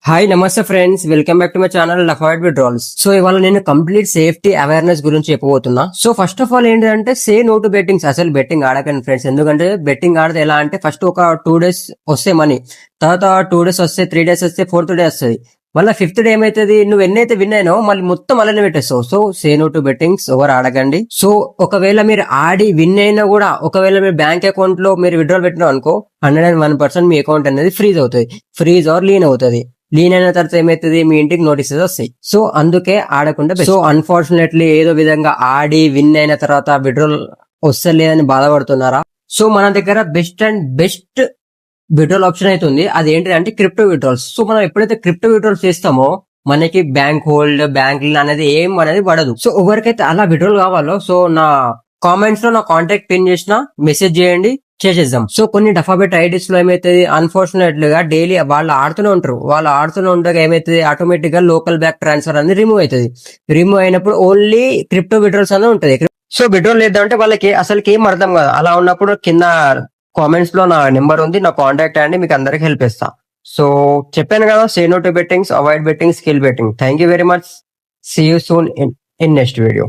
Hi నమస్తే friends, welcome back to my channel avoid withdrawals. So ఇవాళ నేను complete safety awareness గురించి చెప్పబోతున్నా. So first of all ఏంటంటే సే no to bettings. అసలు betting ఆడకండి friends. ఎందుకంటే betting ఆడితే ఎలా అంటే ఫస్ట్ ఒక 2 days వస్తే మనీ, తర్వాత 2 days వస్తే, 3 days వస్తే, 4th day వస్తుంది. మళ్ళీ 5th day ఏమైతుంది, నువ్వు ఎన్నైతే విన్ అయినావో మళ్ళీ మొత్తం అలానే పెట్టేస్తావు. So say no to bettings, ఎవరు ఆడకండి. సో ఒకవేళ మీరు ఆడి విన్ అయినా కూడా, ఒకవేళ మీరు బ్యాంక్ అకౌంట్ లో మీరు విత్డ్రాల్ పెట్టినా అనుకో, 101% మీ అకౌంట్ అనేది ఫ్రీజ్ అవుతుంది, ఫ్రీజ్ ఆర్ లీన్ అవుతుంది. లీన్ అయిన తర్వాత ఏమైతుంది, మీ ఇంటికి నోటీసెస్ వస్తాయి. సో అందుకే ఆడకుండా. సో అన్ఫార్చునేట్లీ ఏదో విధంగా ఆడి విన్ అయిన తర్వాత విడ్రోల్ వస్తలేదని బాధపడుతున్నారా? సో మన దగ్గర బెస్ట్ విడ్రోల్ ఆప్షన్ అయితే ఉంది. అది ఏంటంటే క్రిప్టో విడ్రాల్స్. సో మనం ఎప్పుడైతే క్రిప్టో విడ్రాల్స్ చేస్తామో మనకి బ్యాంక్ హోల్డ్, బ్యాంక్ అనేది ఏం అనేది పడదు. సో ఎవరికైతే అలా విడ్రోల్ కావాలో, సో నా కామెంట్స్ లో నా కాంటాక్ట్ పిన్ చేసిన మెసేజ్ చేయండి, చేసేద్దాం. సో కొన్ని డఫాబెట్ ఐడీస్ లో ఏమైతుంది, అన్ఫార్చునేట్లీ గా డైలీ వాళ్ళు ఆడుతూనే ఉంటారు. వాళ్ళు ఆడుతూనే ఉండగా ఏమైతుంది, ఆటోమేటిక్ గా లోకల్ బ్యాక్ ట్రాన్స్ఫర్ అనేది రిమూవ్ అవుతుంది. రిమూవ్ అయినప్పుడు ఓన్లీ క్రిప్టో విడ్రాల్స్ అనేది ఉంటుంది. సో విడ్రాల్ చేద్దామంటే వాళ్ళకి అసలుకి ఏం అర్థం కాదు. అలా ఉన్నప్పుడు కింద కామెంట్స్ లో నా నెంబర్ ఉంది, నా కాంటాక్ట్ అండి, మీకు అందరికి హెల్ప్ ఇస్తా. సో చెప్పాను కదా, say no to bettings, avoid betting, skill betting. Thank you very much. See you soon in next video.